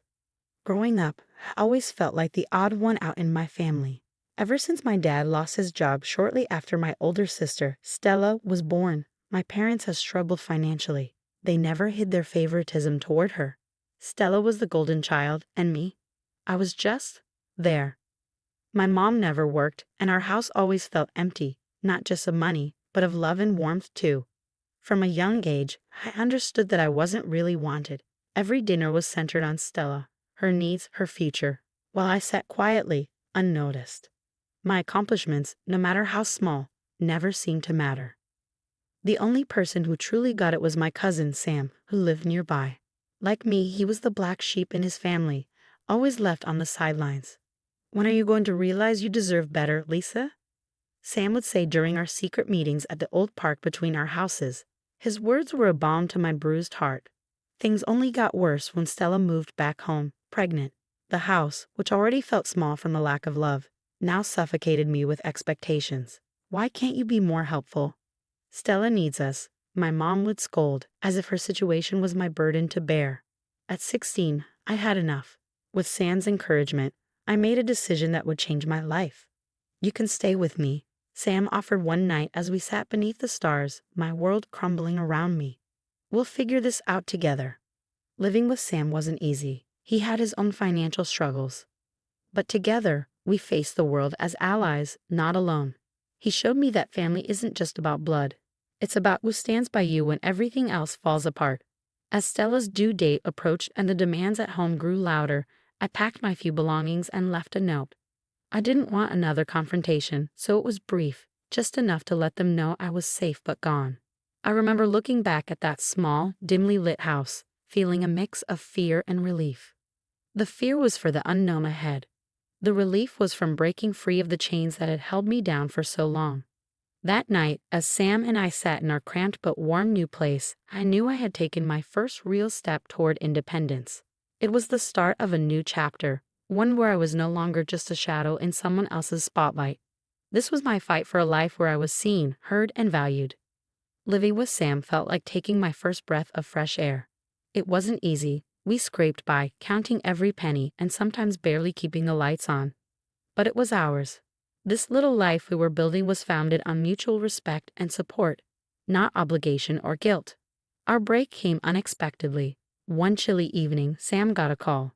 Growing up, I always felt like the odd one out in my family. Ever since my dad lost his job shortly after my older sister, Stella, was born, my parents have struggled financially. They never hid their favoritism toward her. Stella was the golden child, and me, I was just there. My mom never worked, and our house always felt empty, not just of money, but of love and warmth too. From a young age, I understood that I wasn't really wanted. Every dinner was centered on Stella, her needs, her future, while I sat quietly, unnoticed. My accomplishments, no matter how small, never seemed to matter. The only person who truly got it was my cousin, Sam, who lived nearby. Like me, he was the black sheep in his family, always left on the sidelines. "When are you going to realize you deserve better, Lisa?" Sam would say during our secret meetings at the old park between our houses. His words were a balm to my bruised heart. Things only got worse when Stella moved back home, pregnant. The house, which already felt small from the lack of love, now suffocated me with expectations. "Why can't you be more helpful? Stella needs us," my mom would scold, as if her situation was my burden to bear. At 16, I had enough. With Sam's encouragement, I made a decision that would change my life. "You can stay with me," Sam offered one night as we sat beneath the stars, my world crumbling around me. "We'll figure this out together." Living with Sam wasn't easy. He had his own financial struggles. But together, we faced the world as allies, not alone. He showed me that family isn't just about blood. It's about who stands by you when everything else falls apart. As Stella's due date approached and the demands at home grew louder, I packed my few belongings and left a note. I didn't want another confrontation, so it was brief, just enough to let them know I was safe but gone. I remember looking back at that small, dimly lit house, feeling a mix of fear and relief. The fear was for the unknown ahead. The relief was from breaking free of the chains that had held me down for so long. That night, as Sam and I sat in our cramped but warm new place, I knew I had taken my first real step toward independence. It was the start of a new chapter, one where I was no longer just a shadow in someone else's spotlight. This was my fight for a life where I was seen, heard, and valued. Living with Sam felt like taking my first breath of fresh air. It wasn't easy. We scraped by, counting every penny and sometimes barely keeping the lights on. But it was ours. This little life we were building was founded on mutual respect and support, not obligation or guilt. Our break came unexpectedly. One chilly evening, Sam got a call.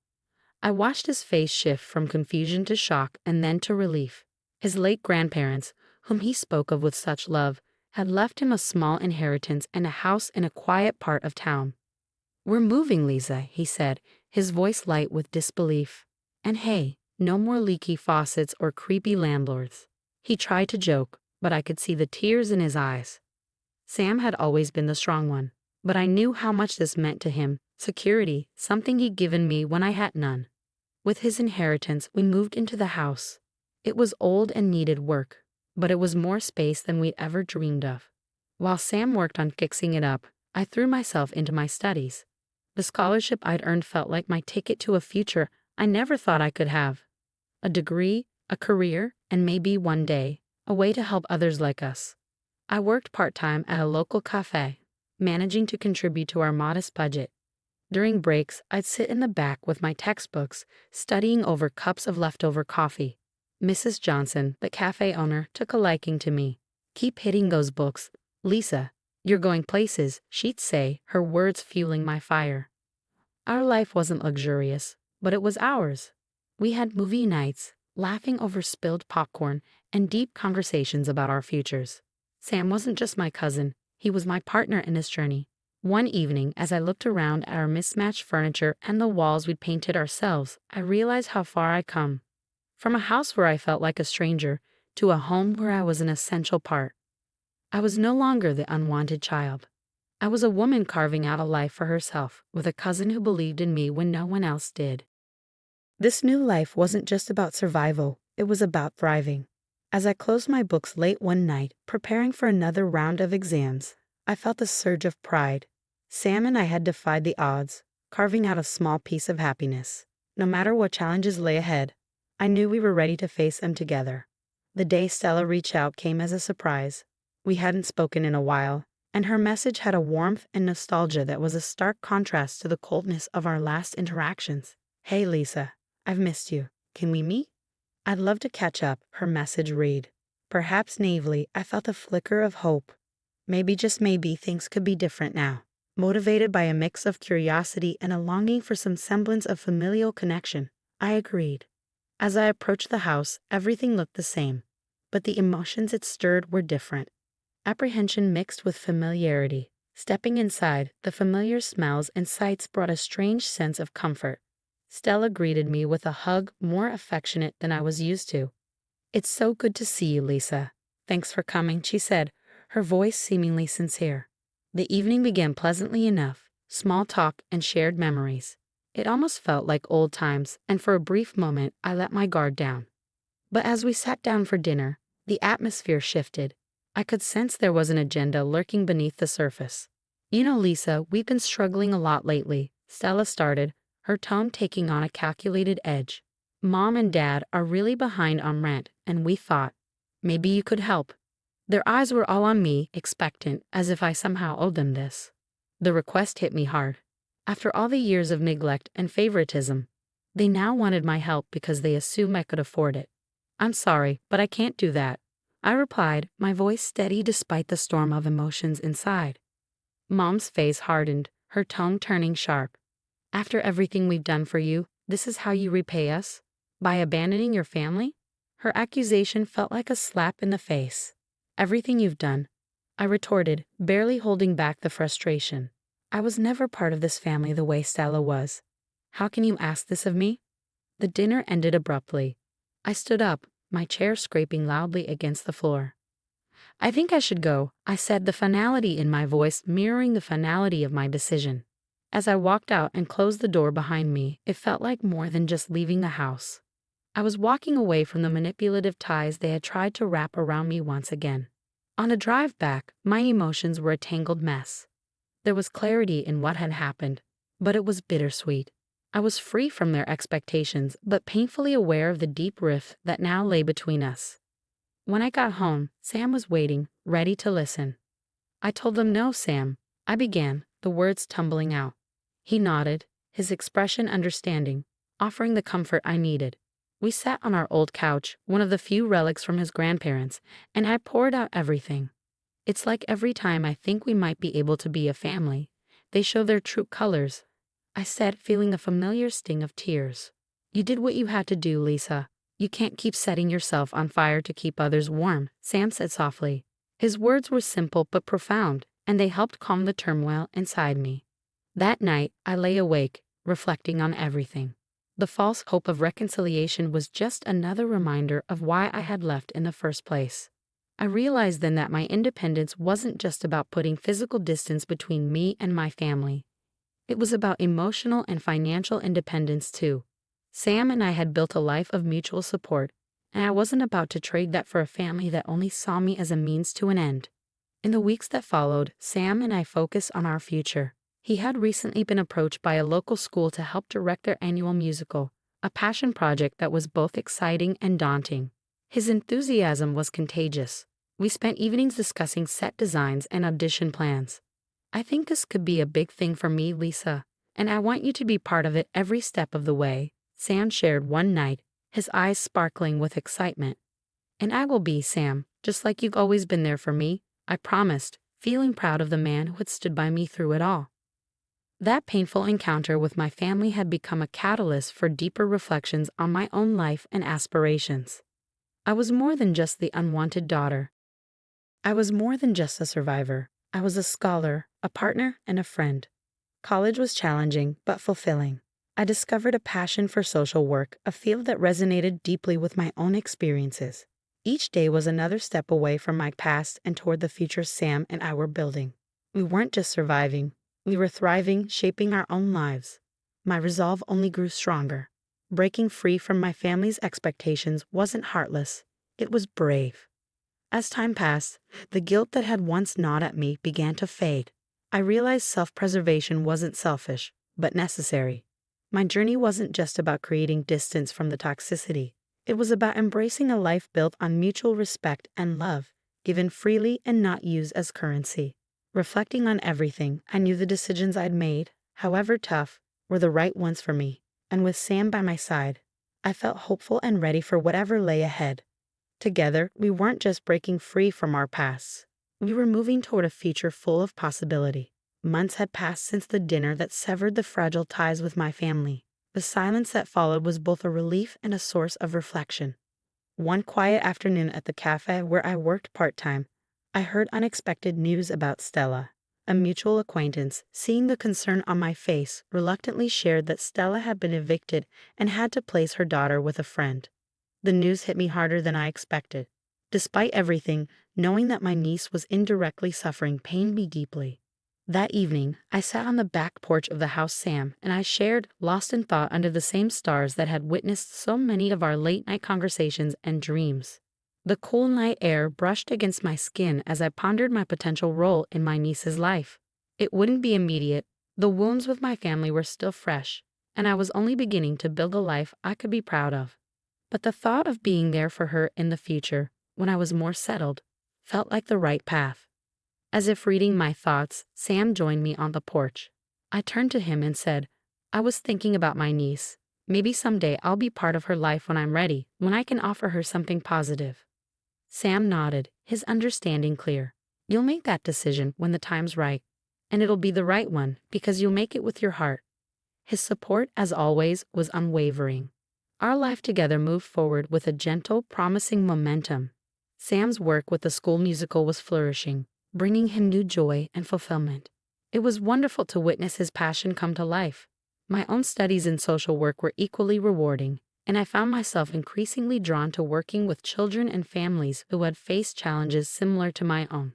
I watched his face shift from confusion to shock and then to relief. His late grandparents, whom he spoke of with such love, had left him a small inheritance and a house in a quiet part of town. "We're moving, Lisa," he said, his voice light with disbelief. "And hey, no more leaky faucets or creepy landlords." He tried to joke, but I could see the tears in his eyes. Sam had always been the strong one, but I knew how much this meant to him. Security, something he'd given me when I had none. With his inheritance, we moved into the house. It was old and needed work, but it was more space than we'd ever dreamed of. While Sam worked on fixing it up, I threw myself into my studies. The scholarship I'd earned felt like my ticket to a future I never thought I could have. A degree, a career, and maybe one day, a way to help others like us. I worked part-time at a local cafe, managing to contribute to our modest budget. During breaks, I'd sit in the back with my textbooks, studying over cups of leftover coffee. Mrs. Johnson, the cafe owner, took a liking to me. "Keep hitting those books, Lisa. You're going places," she'd say, her words fueling my fire. Our life wasn't luxurious, but it was ours. We had movie nights, laughing over spilled popcorn, and deep conversations about our futures. Sam wasn't just my cousin, he was my partner in this journey. One evening, as I looked around at our mismatched furniture and the walls we'd painted ourselves, I realized how far I'd come. From a house where I felt like a stranger, to a home where I was an essential part. I was no longer the unwanted child. I was a woman carving out a life for herself, with a cousin who believed in me when no one else did. This new life wasn't just about survival, it was about thriving. As I closed my books late one night, preparing for another round of exams, I felt a surge of pride. Sam and I had defied the odds, carving out a small piece of happiness. No matter what challenges lay ahead, I knew we were ready to face them together. The day Stella reached out came as a surprise. We hadn't spoken in a while, and her message had a warmth and nostalgia that was a stark contrast to the coldness of our last interactions. "Hey Lisa, I've missed you. Can we meet?" "I'd love to catch up," her message read. Perhaps naively, I felt a flicker of hope. Maybe, just maybe, things could be different now. Motivated by a mix of curiosity and a longing for some semblance of familial connection, I agreed. As I approached the house, everything looked the same, but the emotions it stirred were different. Apprehension mixed with familiarity. Stepping inside, the familiar smells and sights brought a strange sense of comfort. Stella greeted me with a hug more affectionate than I was used to. "It's so good to see you, Lisa. Thanks for coming," she said, her voice seemingly sincere. The evening began pleasantly enough, small talk and shared memories. It almost felt like old times, and for a brief moment I let my guard down. But as we sat down for dinner, the atmosphere shifted. I could sense there was an agenda lurking beneath the surface. "You know, Lisa, we've been struggling a lot lately," Stella started, her tone taking on a calculated edge. "Mom and Dad are really behind on rent, and we thought, maybe you could help." Their eyes were all on me, expectant, as if I somehow owed them this. The request hit me hard. After all the years of neglect and favoritism, they now wanted my help because they assumed I could afford it. "I'm sorry, but I can't do that," I replied, my voice steady despite the storm of emotions inside. Mom's face hardened, her tone turning sharp. "After everything we've done for you, this is how you repay us? By abandoning your family?" Her accusation felt like a slap in the face. "Everything you've done," I retorted, barely holding back the frustration. "I was never part of this family the way Stella was. How can you ask this of me?" The dinner ended abruptly. I stood up, my chair scraping loudly against the floor. "I think I should go," I said, the finality in my voice mirroring the finality of my decision. As I walked out and closed the door behind me, it felt like more than just leaving the house. I was walking away from the manipulative ties they had tried to wrap around me once again. On the drive back, my emotions were a tangled mess. There was clarity in what had happened, but it was bittersweet. I was free from their expectations, but painfully aware of the deep rift that now lay between us. When I got home, Sam was waiting, ready to listen. "I told them no, Sam," I began, the words tumbling out. He nodded, his expression understanding, offering the comfort I needed. We sat on our old couch, one of the few relics from his grandparents, and I poured out everything. "It's like every time I think we might be able to be a family, they show their true colors," I said, feeling a familiar sting of tears. "You did what you had to do, Lisa. You can't keep setting yourself on fire to keep others warm," Sam said softly. His words were simple but profound, and they helped calm the turmoil inside me. That night, I lay awake, reflecting on everything. The false hope of reconciliation was just another reminder of why I had left in the first place. I realized then that my independence wasn't just about putting physical distance between me and my family. It was about emotional and financial independence too. Sam and I had built a life of mutual support, and I wasn't about to trade that for a family that only saw me as a means to an end. In the weeks that followed, Sam and I focused on our future. He had recently been approached by a local school to help direct their annual musical, a passion project that was both exciting and daunting. His enthusiasm was contagious. We spent evenings discussing set designs and audition plans. "I think this could be a big thing for me, Lisa, and I want you to be part of it every step of the way," Sam shared one night, his eyes sparkling with excitement. "And I will be, Sam, just like you've always been there for me," I promised, feeling proud of the man who had stood by me through it all. That painful encounter with my family had become a catalyst for deeper reflections on my own life and aspirations. I was more than just the unwanted daughter. I was more than just a survivor. I was a scholar, a partner, and a friend. College was challenging, but fulfilling. I discovered a passion for social work, a field that resonated deeply with my own experiences. Each day was another step away from my past and toward the future Sam and I were building. We weren't just surviving, we were thriving, shaping our own lives. My resolve only grew stronger. Breaking free from my family's expectations wasn't heartless, it was brave. As time passed, the guilt that had once gnawed at me began to fade. I realized self-preservation wasn't selfish, but necessary. My journey wasn't just about creating distance from the toxicity. It was about embracing a life built on mutual respect and love, given freely and not used as currency. Reflecting on everything, I knew the decisions I'd made, however tough, were the right ones for me. And with Sam by my side, I felt hopeful and ready for whatever lay ahead. Together, we weren't just breaking free from our pasts. We were moving toward a future full of possibility. Months had passed since the dinner that severed the fragile ties with my family. The silence that followed was both a relief and a source of reflection. One quiet afternoon at the cafe where I worked part-time, I heard unexpected news about Stella. A mutual acquaintance, seeing the concern on my face, reluctantly shared that Stella had been evicted and had to place her daughter with a friend. The news hit me harder than I expected. Despite everything, knowing that my niece was indirectly suffering pained me deeply. That evening, I sat on the back porch of the house Sam and I shared, lost in thought under the same stars that had witnessed so many of our late-night conversations and dreams. The cool night air brushed against my skin as I pondered my potential role in my niece's life. It wouldn't be immediate. The wounds with my family were still fresh, and I was only beginning to build a life I could be proud of. But the thought of being there for her in the future, when I was more settled, felt like the right path. As if reading my thoughts, Sam joined me on the porch. I turned to him and said, "I was thinking about my niece. Maybe someday I'll be part of her life when I'm ready, when I can offer her something positive." Sam nodded, his understanding clear. "You'll make that decision when the time's right, and it'll be the right one because you'll make it with your heart." His support, as always, was unwavering. Our life together moved forward with a gentle, promising momentum. Sam's work with the school musical was flourishing, bringing him new joy and fulfillment. It was wonderful to witness his passion come to life. My own studies in social work were equally rewarding, and I found myself increasingly drawn to working with children and families who had faced challenges similar to my own.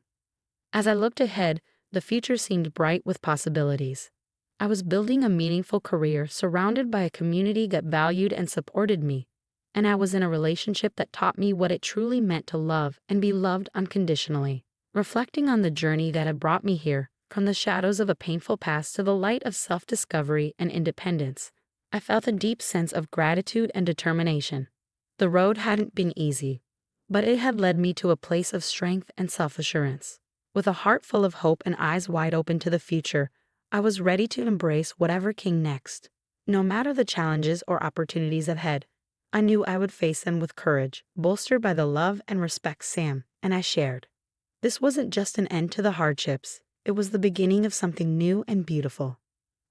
As I looked ahead, the future seemed bright with possibilities. I was building a meaningful career surrounded by a community that valued and supported me, and I was in a relationship that taught me what it truly meant to love and be loved unconditionally. Reflecting on the journey that had brought me here, from the shadows of a painful past to the light of self-discovery and independence, I felt a deep sense of gratitude and determination. The road hadn't been easy, but it had led me to a place of strength and self-assurance. With a heart full of hope and eyes wide open to the future, I was ready to embrace whatever came next. No matter the challenges or opportunities ahead, I knew I would face them with courage, bolstered by the love and respect Sam and I shared. This wasn't just an end to the hardships, it was the beginning of something new and beautiful.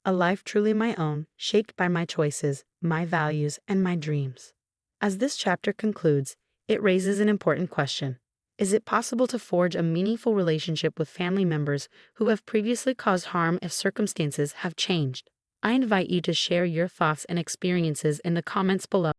A life truly my own, shaped by my choices, my values, and my dreams. As this chapter concludes, it raises an important question. Is it possible to forge a meaningful relationship with family members who have previously caused harm if circumstances have changed? I invite you to share your thoughts and experiences in the comments below.